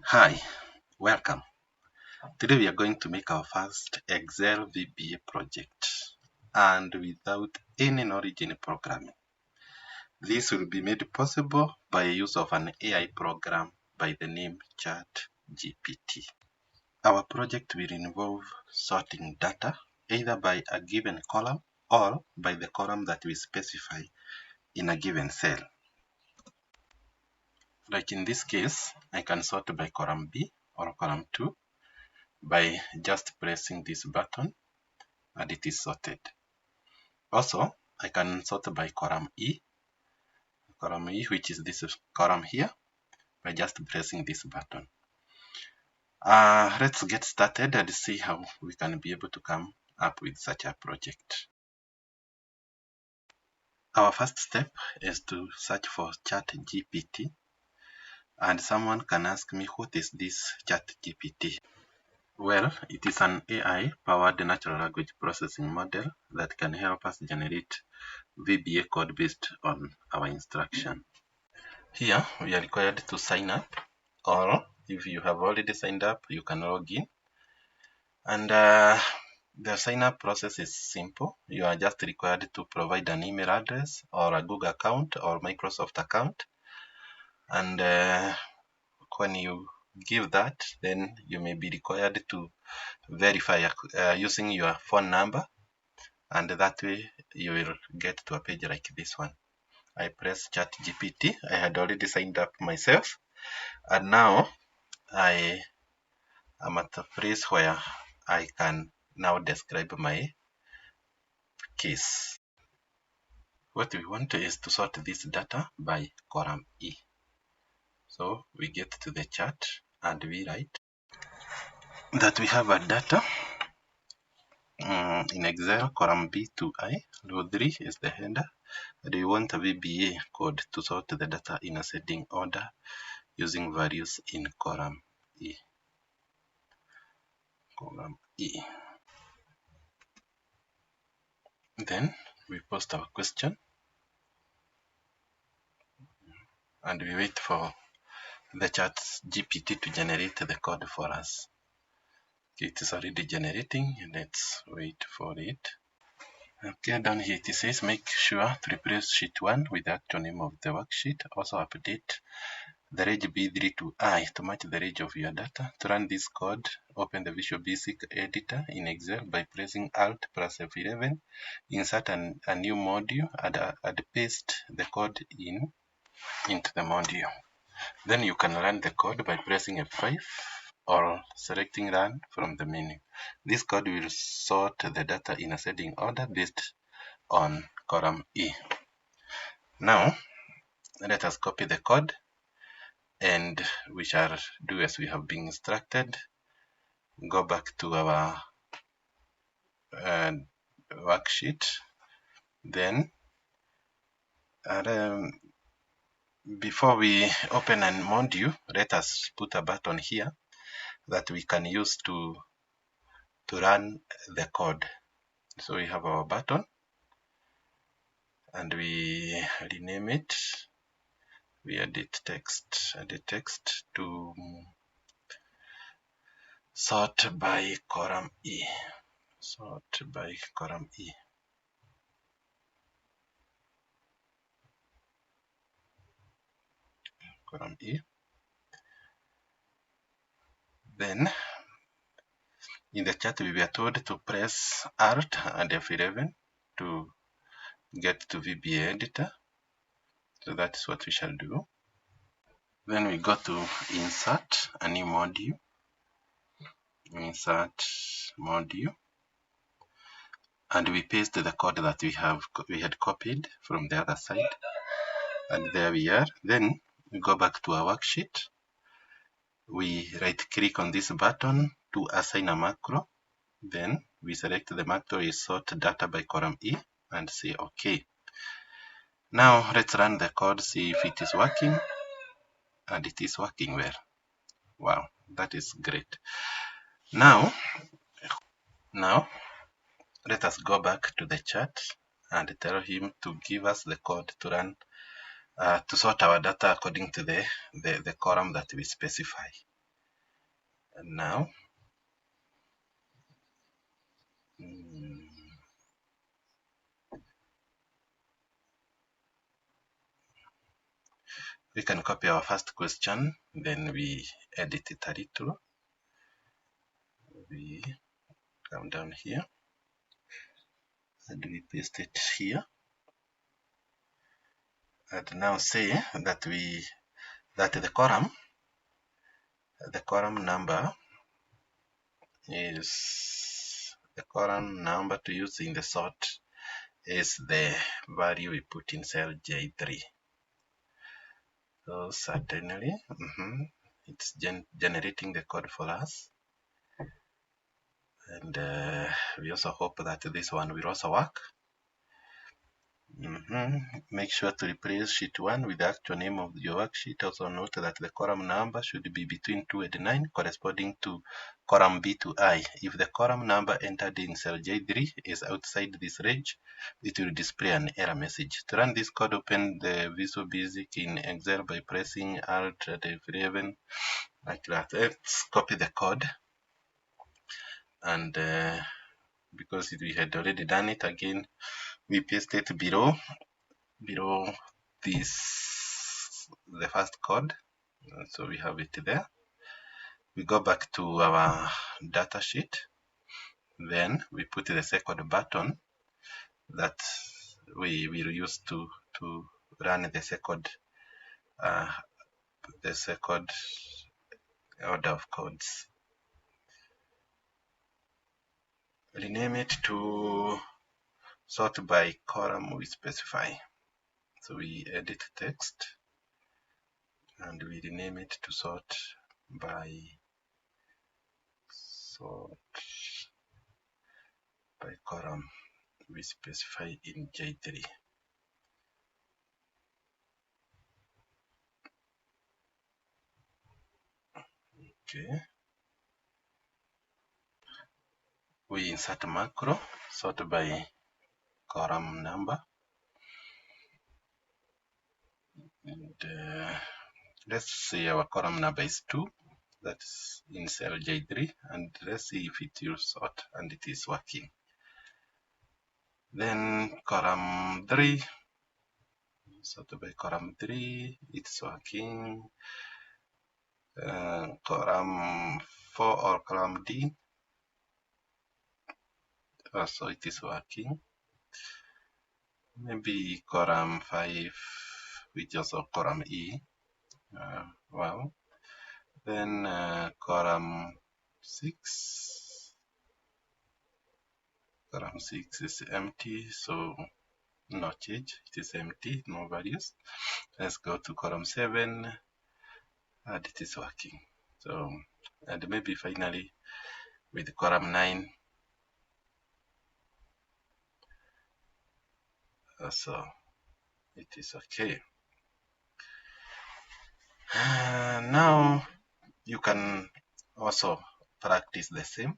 Hi, welcome. Today we are going to make our first Excel VBA project and without any knowledge in programming. This will be made possible by use of an AI program by the name ChatGPT. Our project will involve sorting data either by a given column or by the column that we specify in a given cell. Like in this case, I can sort by column B or column 2 by just pressing this button and it is sorted. Also, I can sort by column E, which is this column here, by just pressing this button. Let's get started and see how we can be able to come up with such a project. Our first step is to search for ChatGPT, and someone can ask me, what is this ChatGPT? Well, it is an AI-powered natural language processing model that can help us generate VBA code based on our instruction. Here, we are required to sign up, or if you have already signed up, you can log in. And the sign up process is simple. You are just required to provide an email address or a Google account or Microsoft account. And when you give that, then you may be required to verify using your phone number. And that way you will get to a page like this one. I press ChatGPT. I had already signed up myself. And now I am at a place where I can now describe my case. What we want is to sort this data by column E. So we get to the chart and we write that we have a data in Excel, column B to I, row 3 is the header, and we want a VBA code to sort the data in ascending order using values in column E. Column E. Then we post our question and we wait for the ChatGPT to generate the code for us. It is already generating. Let's wait for it. Okay, down here it says make sure to replace sheet 1 with the actual name of the worksheet. Also update the range B3 to I to match the range of your data. To run this code, open the Visual Basic editor in Excel by pressing Alt plus F11. Insert a new module and paste the code into the module. Then you can run the code by pressing F5 or selecting Run from the menu. This code will sort the data in ascending order based on column E. Now, let us copy the code and we shall do as we have been instructed. Go back to our worksheet. Then, before we open a module, let us put a button here that we can use to run the code. So we have our button and we rename it. We edit text to sort by column E. Sort by column E. Column E. Then in the chart we were told to press Alt and F11 to get to VBA editor. So that's what we shall do. Then we go to insert a new module. Insert module. And we paste the code that we had copied from the other side. And there we are. Then we go back to our worksheet. We right click on this button to assign a macro. Then we select the macro is sort data by column E and say OK. Now let's run the code, see if it is working. And it is working well. Wow, that is great. Now let us go back to the chart and tell him to give us the code to run to sort our data according to the column that we specify. And now we can copy our first question, then we edit it a little. We come down here and we paste it here, and now say that the column number to use in the sort is the value we put in cell J3. So certainly it's generating the code for us, and we also hope that this one will also work. Make sure to replace sheet 1 with the actual name of your worksheet. Also note that the column number should be between 2 and 9, corresponding to column B to I. If the column number entered in cell J3 is outside this range, it will display an error message. To run this code, open the Visual Basic in Excel by pressing Alt F11 like that. Let's copy the code, and because we had already done it, again we paste it below this, the first code. So we have it there. We go back to our data sheet, then we put the second button that we will use to run the second order of codes. Rename it to sort by column we specify. So we edit text and we rename it to sort by column we specify in J3. Okay. We insert a macro, sort by column number, and let's say our column number is 2, that's in cell J3, and let's see if it will sort, and it is working. Then column 3, sort by column 3, it's working. Column 4 or column D, also it is working. Maybe column 5, which is also column E. Well, then column 6. Column 6 is empty, so no change. It is empty, no values. Let's go to column 7, and it is working. So, and maybe finally with column 9. So it is okay. Now you can also practice the same.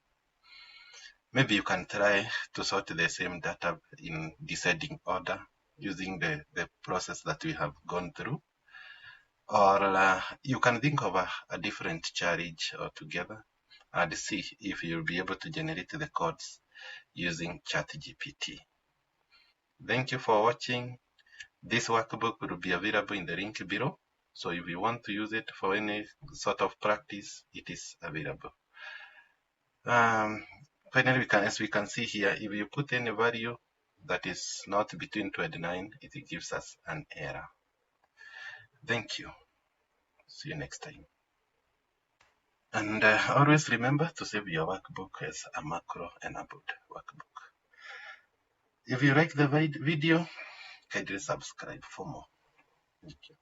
Maybe you can try to sort the same data in descending order using the process that we have gone through. Or you can think of a different challenge altogether and see if you'll be able to generate the codes using ChatGPT. Thank you for watching. This workbook will be available in the link below. So if you want to use it for any sort of practice, it is available. Finally, as we can see here, if you put any value that is not between 2 and 9, it gives us an error. Thank you. See you next time. And always remember to save your workbook as a macro enabled workbook. If you like the video, kindly subscribe for more. Thank you.